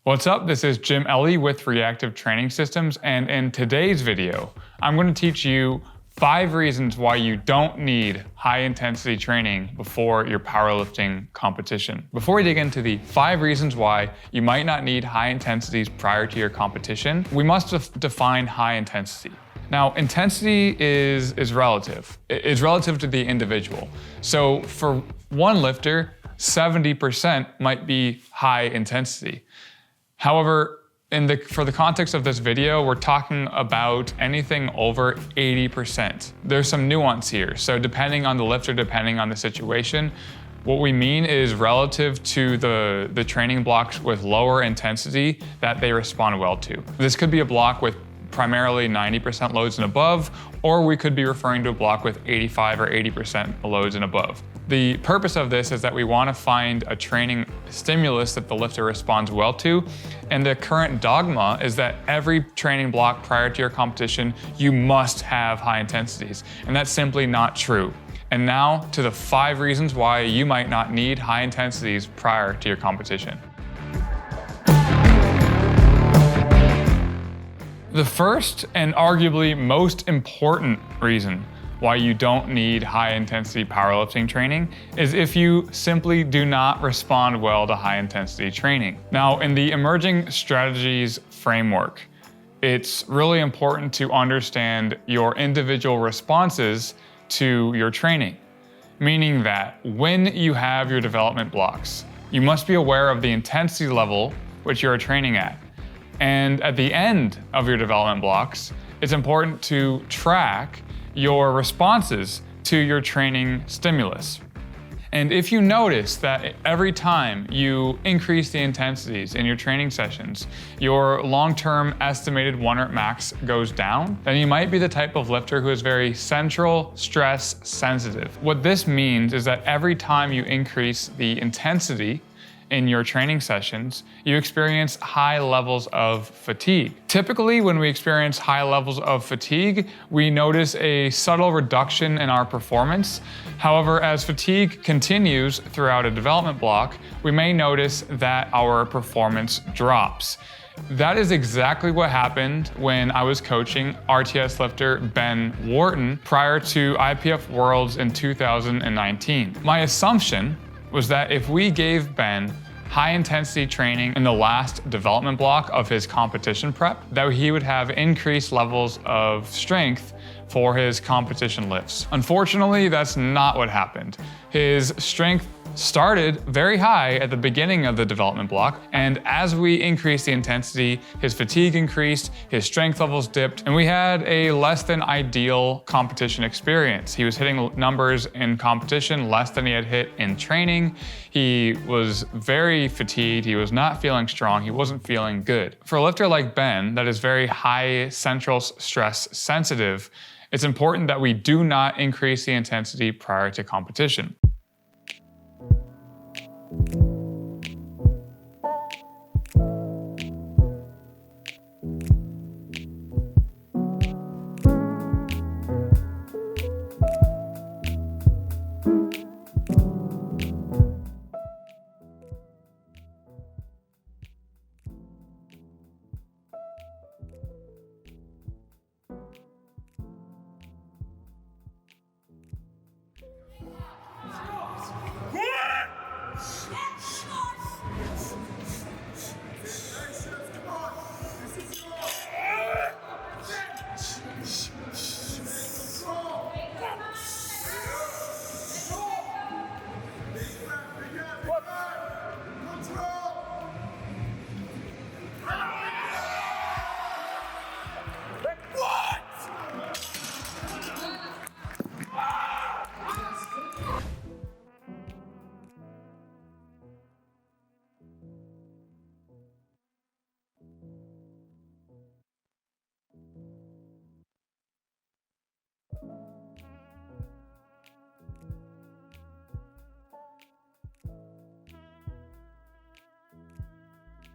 What's up? This is Jim Ellie with Reactive Training Systems, and in today's video, I'm going to teach you 5 reasons why you don't need high-intensity training before your powerlifting competition. Before we dig into the 5 reasons why you might not need high intensities prior to your competition, we must define high intensity. Now, intensity is relative. It's relative to the individual. So for one lifter, 70% might be high intensity. However, for the context of this video, we're talking about anything over 80%. There's some nuance here. So depending on the lifter, depending on the situation, what we mean is relative to the training blocks with lower intensity that they respond well to. This could be a block with primarily 90% loads and above, or we could be referring to a block with 85 or 80% loads and above. The purpose of this is that we want to find a training stimulus that the lifter responds well to, and the current dogma is that every training block prior to your competition, you must have high intensities, and that's simply not true. And now to the 5 reasons why you might not need high intensities prior to your competition. The first and arguably most important reason why you don't need high-intensity powerlifting training is if you simply do not respond well to high-intensity training. Now, in the emerging strategies framework, it's really important to understand your individual responses to your training, meaning that when you have your development blocks, you must be aware of the intensity level which you are training at. And at the end of your development blocks, it's important to track your responses to your training stimulus. And if you notice that every time you increase the intensities in your training sessions, your long-term estimated 1 rep max goes down, then you might be the type of lifter who is very central stress sensitive. What this means is that every time you increase the intensity in your training sessions, you experience high levels of fatigue. Typically, when we experience high levels of fatigue, we notice a subtle reduction in our performance. However, as fatigue continues throughout a development block, we may notice that our performance drops. That is exactly what happened when I was coaching RTS lifter Ben Wharton prior to IPF Worlds in 2019. My assumption was that if we gave Ben high-intensity training in the last development block of his competition prep, that he would have increased levels of strength for his competition lifts. Unfortunately, that's not what happened. His strength started very high at the beginning of the development block, and as we increased the intensity, his fatigue increased, his strength levels dipped, and we had a less than ideal competition experience. He was hitting numbers in competition less than he had hit in training. He was very fatigued, he was not feeling strong, he wasn't feeling good. For a lifter like Ben that is very high central stress sensitive, it's important that we do not increase the intensity prior to competition.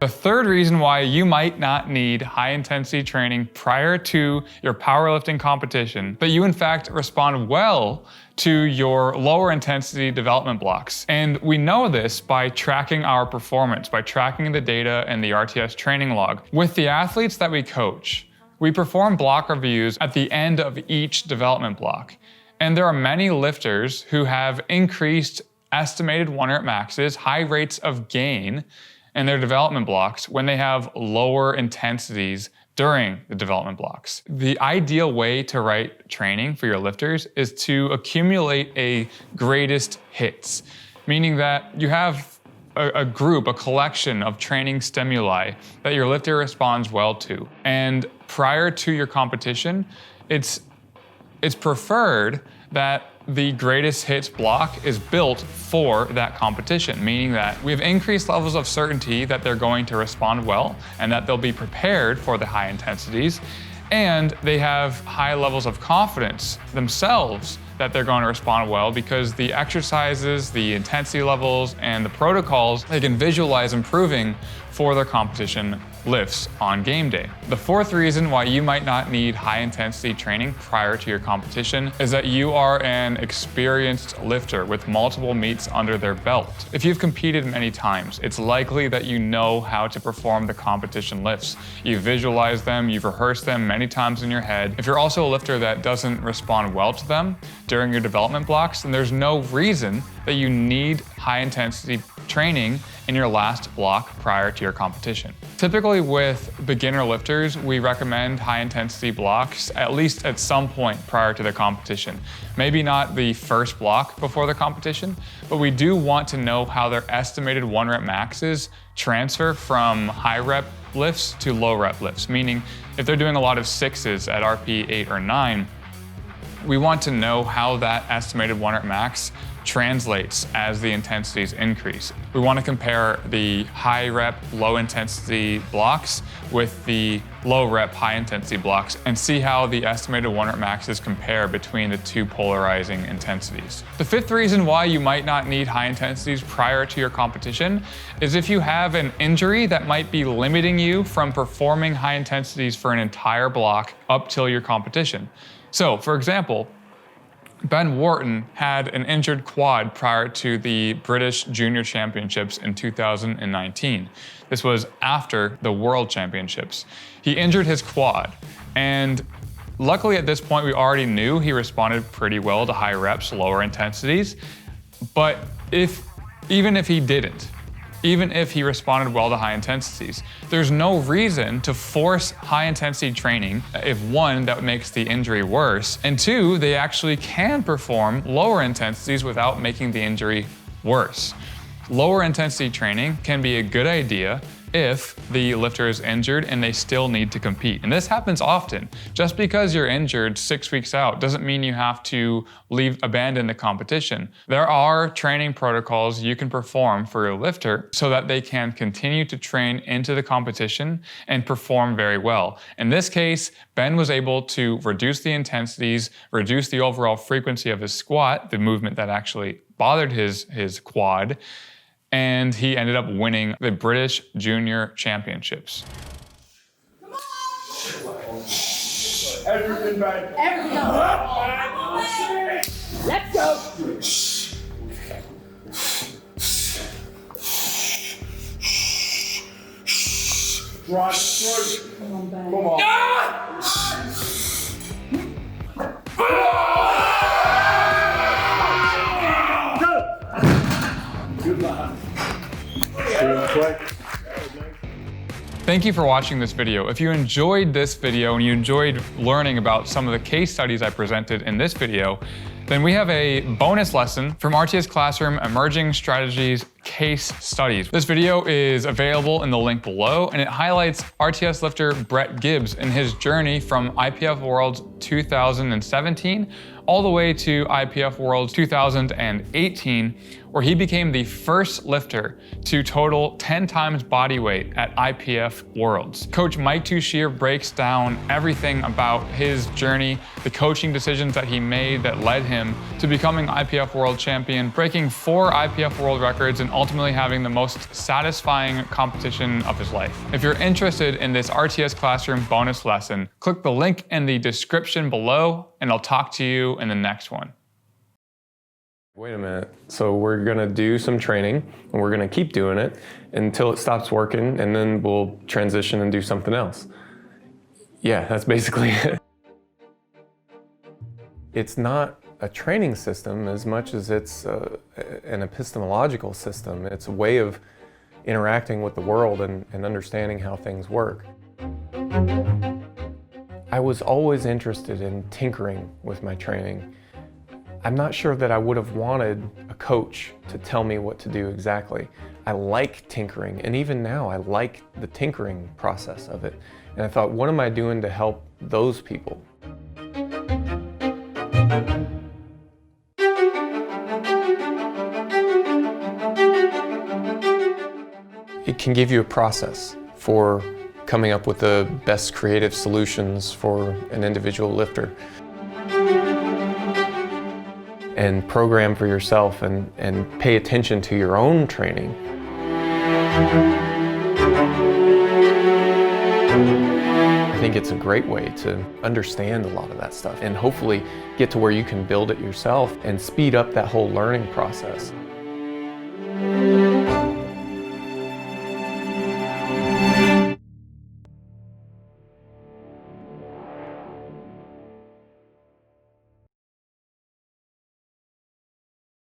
The third reason why you might not need high intensity training prior to your powerlifting competition, but you in fact respond well to your lower intensity development blocks. And we know this by tracking our performance, by tracking the data in the RTS training log. With the athletes that we coach, we perform block reviews at the end of each development block. And there are many lifters who have increased estimated 1 rep maxes, high rates of gain in their development blocks when they have lower intensities during the development blocks. The ideal way to write training for your lifters is to accumulate a greatest hits, meaning that you have a group, a collection of training stimuli that your lifter responds well to. And prior to your competition, it's preferred that the greatest hits block is built for that competition, meaning that we have increased levels of certainty that they're going to respond well and that they'll be prepared for the high intensities, and they have high levels of confidence themselves that they're going to respond well because the exercises, the intensity levels, and the protocols they can visualize improving for their competition lifts on game day. The fourth reason why you might not need high intensity training prior to your competition is that you are an experienced lifter with multiple meets under their belt. If you've competed many times, it's likely that you know how to perform the competition lifts. You've visualized them, you've rehearsed them many times in your head. If you're also a lifter that doesn't respond well to them during your development blocks, then there's no reason that you need high intensity training in your last block prior to your competition. Typically with beginner lifters, we recommend high intensity blocks at least at some point prior to the competition. Maybe not the first block before the competition, but we do want to know how their estimated 1 rep maxes transfer from high rep lifts to low rep lifts, meaning if they're doing a lot of 6s at RP 8 or 9, we want to know how that estimated 1 rep max translates as the intensities increase. We want to compare the high rep, low intensity blocks with the low rep, high intensity blocks and see how the estimated 1 rep maxes compare between the two polarizing intensities. The fifth reason why you might not need high intensities prior to your competition is if you have an injury that might be limiting you from performing high intensities for an entire block up till your competition. So, for example, Ben Wharton had an injured quad prior to the British Junior Championships in 2019. This was after the World Championships. He injured his quad, and luckily at this point we already knew he responded pretty well to high reps, lower intensities. But even if he responded well to high intensities, there's no reason to force high intensity training if one, that makes the injury worse, and two, they actually can perform lower intensities without making the injury worse. Lower intensity training can be a good idea if the lifter is injured and they still need to compete. And this happens often. Just because you're injured 6 weeks out doesn't mean you have to abandon the competition. There are training protocols you can perform for your lifter so that they can continue to train into the competition and perform very well. In this case, Ben was able to reduce the intensities, reduce the overall frequency of his squat, the movement that actually bothered his quad, and he ended up winning the British Junior Championships. Come on! Everything back. Everything back. Let's go. Come on, Ben. Come on. Good luck. Thank you for watching this video. If you enjoyed this video and you enjoyed learning about some of the case studies I presented in this video, then we have a bonus lesson from RTS Classroom Emerging Strategies Case Studies. This video is available in the link below, and it highlights RTS lifter Brett Gibbs and his journey from IPF Worlds 2017 all the way to IPF Worlds 2018, where he became the first lifter to total 10 times body weight at IPF Worlds. Coach Mike Tuchscherer breaks down everything about his journey, the coaching decisions that he made that led him to becoming IPF World Champion, breaking 4 IPF World Records, and ultimately having the most satisfying competition of his life. If you're interested in this RTS Classroom bonus lesson, click the link in the description below, and I'll talk to you in the next one. Wait a minute, so we're gonna do some training, and we're gonna keep doing it until it stops working, and then we'll transition and do something else. Yeah, that's basically it. It's not a training system as much as it's an epistemological system. It's a way of interacting with the world and understanding how things work. I was always interested in tinkering with my training. I'm not sure that I would have wanted a coach to tell me what to do exactly. I like tinkering, and even now I like the tinkering process of it. And I thought, what am I doing to help those people? It can give you a process for coming up with the best creative solutions for an individual lifter. And program for yourself and pay attention to your own training. I think it's a great way to understand a lot of that stuff and hopefully get to where you can build it yourself and speed up that whole learning process.